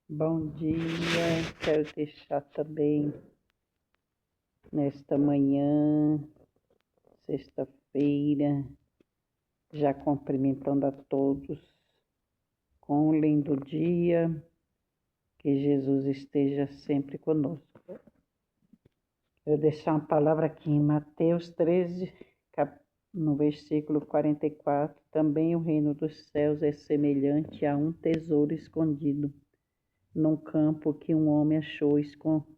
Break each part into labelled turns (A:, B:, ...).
A: Bom dia, quero deixar também nesta manhã, sexta-feira, já cumprimentando a todos com um lindo dia, que Jesus esteja sempre conosco. Eu deixar uma palavra aqui em Mateus 13, no versículo 44, também o reino dos céus é semelhante a um tesouro escondido num campo que um homem achou e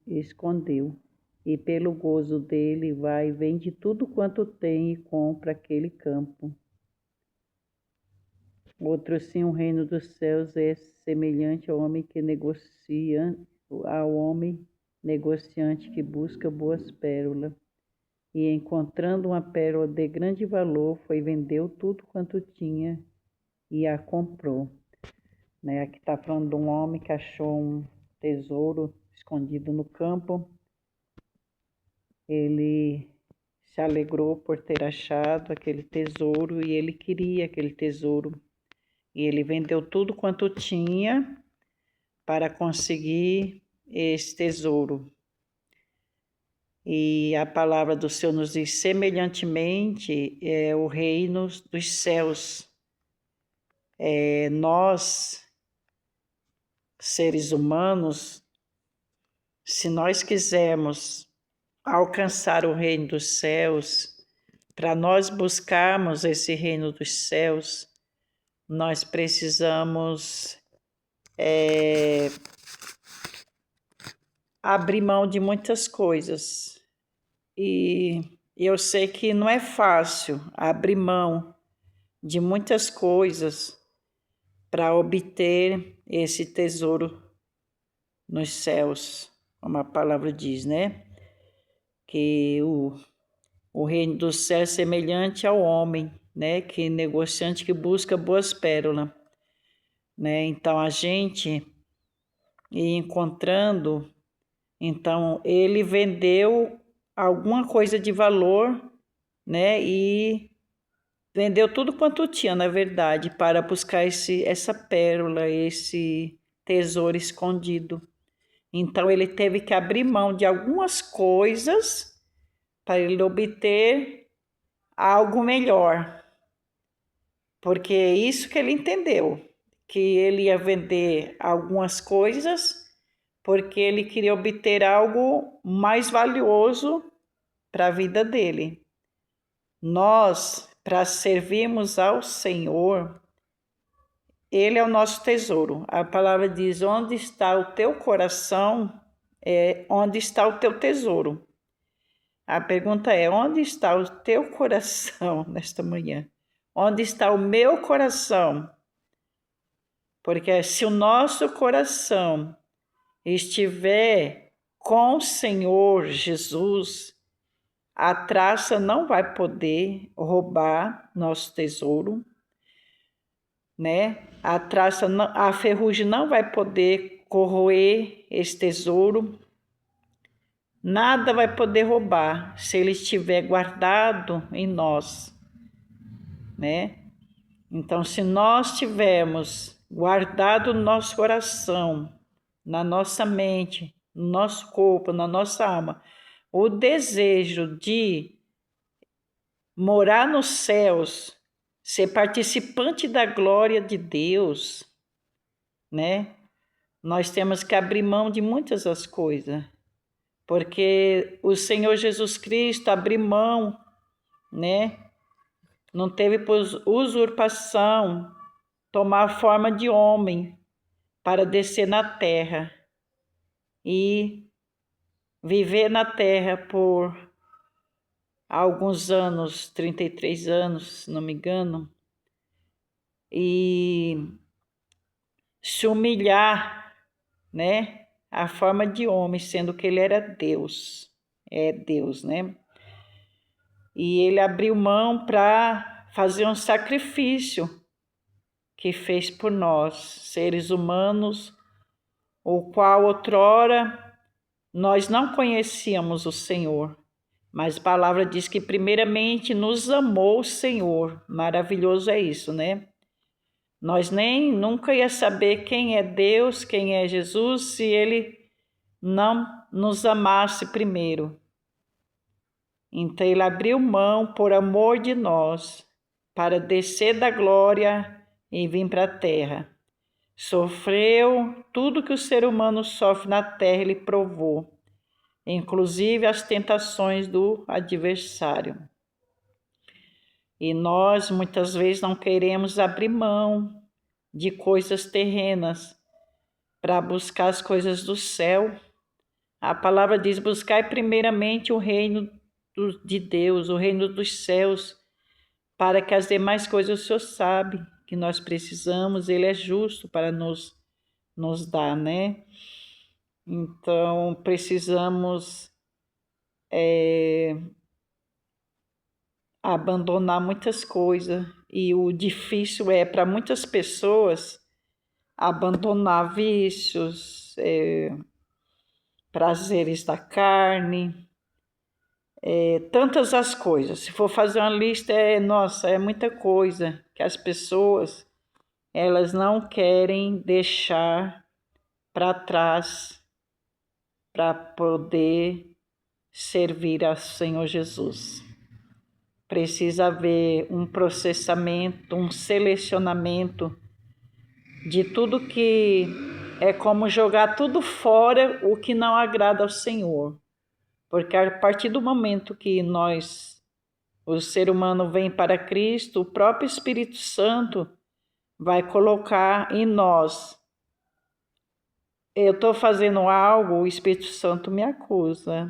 A: escondeu. E pelo gozo dele vai e vende tudo quanto tem e compra aquele campo. Outro sim, o reino dos céus é semelhante ao homem negociante que busca boas pérolas. E encontrando uma pérola de grande valor, vendeu tudo quanto tinha e a comprou. Aqui está falando de um homem que achou um tesouro escondido no campo. Ele se alegrou por ter achado aquele tesouro e ele queria aquele tesouro. E ele vendeu tudo quanto tinha para conseguir esse tesouro. E a palavra do Senhor nos diz, semelhantemente, é o reino dos céus. Nós, seres humanos, se nós quisermos alcançar o reino dos céus, para nós buscarmos esse reino dos céus, nós precisamos abrir mão de muitas coisas. E eu sei que não é fácil abrir mão de muitas coisas para obter esse tesouro nos céus, como a palavra diz, né? Que o reino do céu é semelhante ao homem, né? Que negociante que busca boas pérolas, né? Então a gente ir encontrando, então ele vendeu alguma coisa de valor, né? E vendeu tudo quanto tinha, na verdade, para buscar essa pérola, esse tesouro escondido. Então ele teve que abrir mão de algumas coisas para ele obter algo melhor. Porque é isso que ele entendeu, que ele ia vender algumas coisas porque ele queria obter algo mais valioso para a vida dele. Nós, para servirmos ao Senhor, Ele é o nosso tesouro. A palavra diz, onde está o teu coração, é onde está o teu tesouro. A pergunta é, onde está o teu coração nesta manhã? Onde está o meu coração? Porque se o nosso coração estiver com o Senhor Jesus, a traça não vai poder roubar nosso tesouro, né? A ferrugem não vai poder corroer esse tesouro. Nada vai poder roubar se ele estiver guardado em nós, né? Então, se nós tivermos guardado no nosso coração, na nossa mente, no nosso corpo, na nossa alma, o desejo de morar nos céus, ser participante da glória de Deus, né? Nós temos que abrir mão de muitas das coisas, porque o Senhor Jesus Cristo abriu mão, né? Não teve por usurpação tomar a forma de homem para descer na terra e viver na terra por alguns anos, 33 anos, se não me engano, e se humilhar, né? A forma de homem, sendo que ele era Deus, é Deus, né? E ele abriu mão para fazer um sacrifício que fez por nós, seres humanos, o qual outrora nós não conhecíamos o Senhor, mas a palavra diz que primeiramente nos amou o Senhor. Maravilhoso é isso, né? Nós nem nunca ia saber quem é Deus, quem é Jesus, se Ele não nos amasse primeiro. Então Ele abriu mão por amor de nós, para descer da glória e vir para a terra. Sofreu tudo que o ser humano sofre na terra, Ele provou, inclusive as tentações do adversário. E nós muitas vezes não queremos abrir mão de coisas terrenas para buscar as coisas do céu. A palavra diz: buscai primeiramente o reino de Deus, o reino dos céus, para que as demais coisas o Senhor sabe que nós precisamos, Ele é justo para nos dar, né? Então, precisamos abandonar muitas coisas, e o difícil é para muitas pessoas abandonar vícios, prazeres da carne, tantas as coisas. Se for fazer uma lista, nossa, é muita coisa que as pessoas elas não querem deixar para trás para poder servir ao Senhor Jesus. Precisa haver um processamento, um selecionamento de tudo que é como jogar tudo fora o que não agrada ao Senhor. Porque a partir do momento que o ser humano vem para Cristo, o próprio Espírito Santo vai colocar em nós. Eu estou fazendo algo, o Espírito Santo me acusa,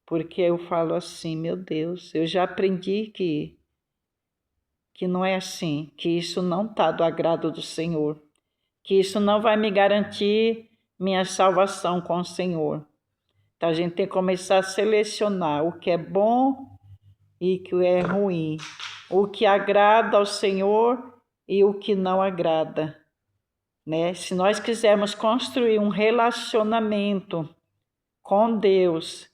A: porque eu falo assim, meu Deus, eu já aprendi que não é assim, que isso não está do agrado do Senhor, que isso não vai me garantir minha salvação com o Senhor. Então a gente tem que começar a selecionar o que é bom e o que é ruim, o que agrada ao Senhor e o que não agrada, né? Se nós quisermos construir um relacionamento com Deus,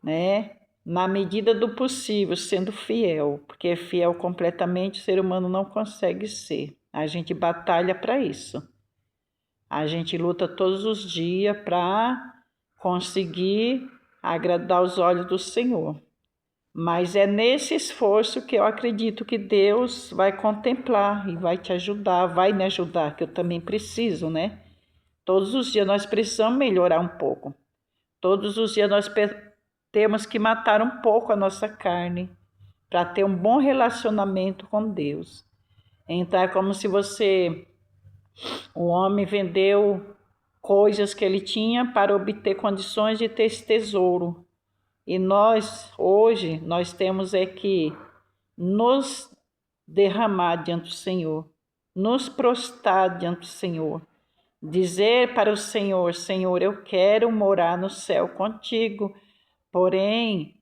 A: né, na medida do possível, sendo fiel, porque fiel completamente o ser humano não consegue ser. A gente batalha para isso. A gente luta todos os dias para conseguir agradar os olhos do Senhor. Mas é nesse esforço que eu acredito que Deus vai contemplar e vai te ajudar, vai me ajudar, que eu também preciso, né? Todos os dias nós precisamos melhorar um pouco. Todos os dias nós temos que matar um pouco a nossa carne para ter um bom relacionamento com Deus. Então é como se o homem vendeu coisas que ele tinha para obter condições de ter esse tesouro. E hoje, nós temos que nos derramar diante do Senhor, nos prostrar diante do Senhor, dizer para o Senhor: Senhor, eu quero morar no céu contigo, porém,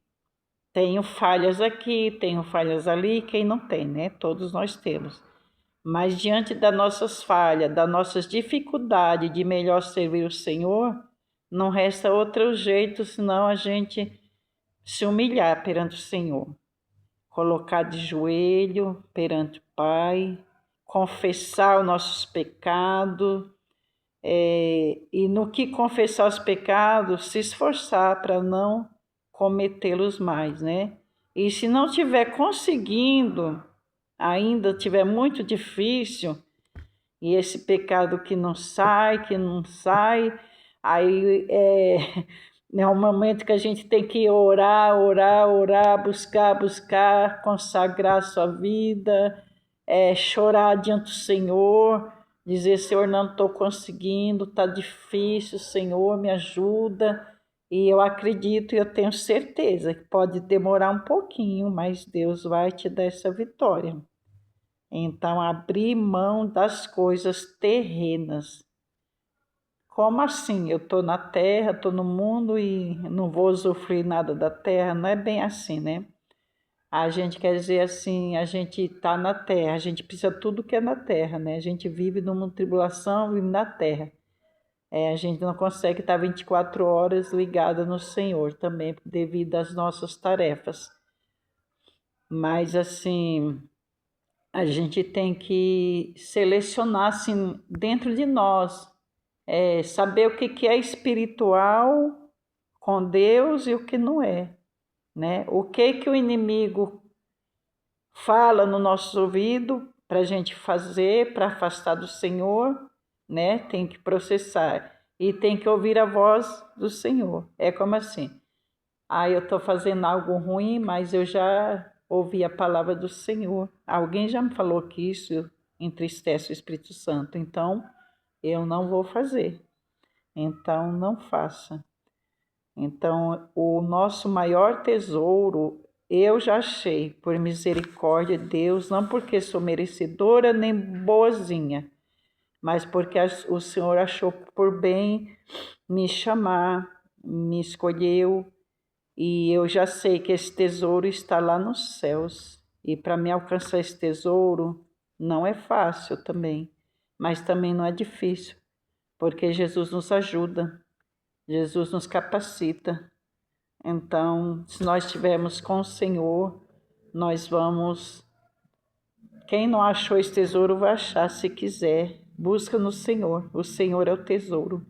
A: tenho falhas aqui, tenho falhas ali, quem não tem, né? Todos nós temos. Mas diante das nossas falhas, das nossas dificuldades de melhor servir o Senhor, não resta outro jeito senão a gente se humilhar perante o Senhor, colocar de joelho perante o Pai, confessar os nossos pecados, e no que confessar os pecados, se esforçar para não cometê-los mais, né? E se não estiver conseguindo, ainda estiver muito difícil, e esse pecado que não sai, aí é um momento que a gente tem que orar, buscar, consagrar a sua vida, chorar diante do Senhor, dizer: Senhor, não estou conseguindo, está difícil, Senhor, me ajuda. E eu acredito e eu tenho certeza que pode demorar um pouquinho, mas Deus vai te dar essa vitória. Então, abrir mão das coisas terrenas. Como assim? Eu estou na terra, estou no mundo e não vou usufruir nada da terra? Não é bem assim, né? A gente quer dizer assim, a gente está na terra, a gente precisa de tudo que é na terra, né? A gente vive numa tribulação, vive na terra. A gente não consegue estar 24 horas ligada no Senhor também, devido às nossas tarefas. Mas assim, a gente tem que selecionar assim, dentro de nós, saber o que é espiritual com Deus e o que não é, né? O que o inimigo fala no nosso ouvido para a gente fazer, para afastar do Senhor, né? Tem que processar e tem que ouvir a voz do Senhor. É como assim, eu estou fazendo algo ruim, mas eu já ouvi a palavra do Senhor. Alguém já me falou que isso entristece o Espírito Santo, então eu não vou fazer. Então não faça. Então o nosso maior tesouro eu já achei, por misericórdia de Deus, não porque sou merecedora nem boazinha, mas porque o Senhor achou por bem me chamar, me escolheu, e eu já sei que esse tesouro está lá nos céus. E para me alcançar esse tesouro não é fácil também, mas também não é difícil, porque Jesus nos ajuda, Jesus nos capacita. Então, se nós estivermos com o Senhor, nós vamos. Quem não achou esse tesouro vai achar se quiser. Busca no Senhor. O Senhor é o tesouro.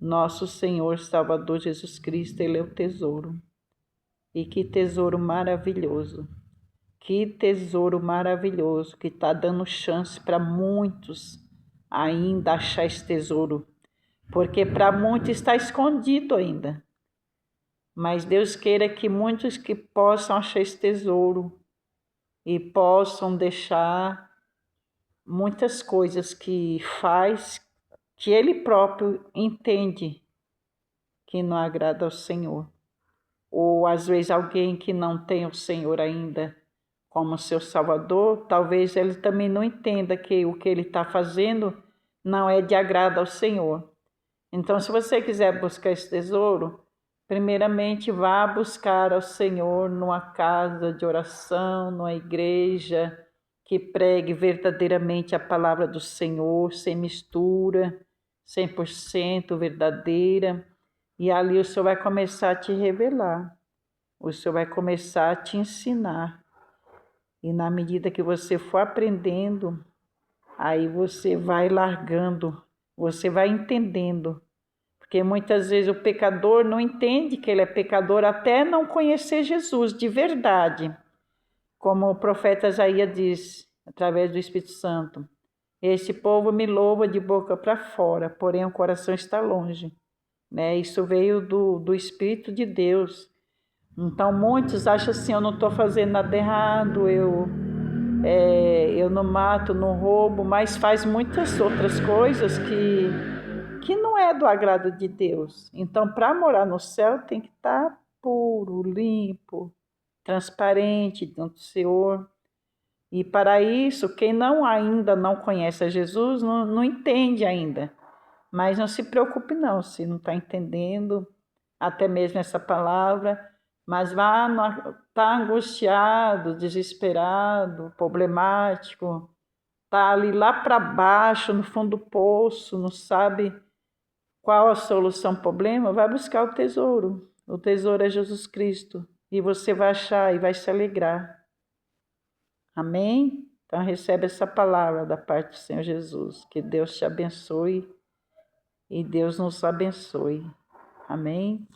A: Nosso Senhor Salvador Jesus Cristo, Ele é o tesouro. E que tesouro maravilhoso. Que tesouro maravilhoso que está dando chance para muitos ainda achar esse tesouro. Porque para muitos está escondido ainda. Mas Deus queira que muitos que possam achar esse tesouro e possam deixar muitas coisas que faz, que Ele próprio entende que não agrada ao Senhor. Ou às vezes alguém que não tem o Senhor ainda como seu Salvador, talvez ele também não entenda que o que ele está fazendo não é de agrado ao Senhor. Então, se você quiser buscar esse tesouro, primeiramente vá buscar ao Senhor numa casa de oração, numa igreja que pregue verdadeiramente a palavra do Senhor, sem mistura, 100% verdadeira. E ali o Senhor vai começar a te revelar, o Senhor vai começar a te ensinar. E na medida que você for aprendendo, aí você vai largando, você vai entendendo. Porque muitas vezes o pecador não entende que ele é pecador até não conhecer Jesus de verdade. Como o profeta Isaías diz, através do Espírito Santo: este povo me louva de boca para fora, porém o coração está longe. Né? Isso veio do Espírito de Deus. Então muitos acham assim, eu não estou fazendo nada errado, eu não mato, não roubo, mas faz muitas outras coisas que não é do agrado de Deus. Então, para morar no céu, tem que estar puro, limpo, transparente diante do Senhor. E para isso, quem ainda não conhece a Jesus, não entende ainda. Mas não se preocupe não, se não está entendendo até mesmo essa palavra, mas está angustiado, desesperado, problemático, está ali lá para baixo, no fundo do poço, não sabe qual a solução ao problema, vai buscar o tesouro. O tesouro é Jesus Cristo. E você vai achar e vai se alegrar. Amém? Então recebe essa palavra da parte do Senhor Jesus. Que Deus te abençoe e Deus nos abençoe. Amém?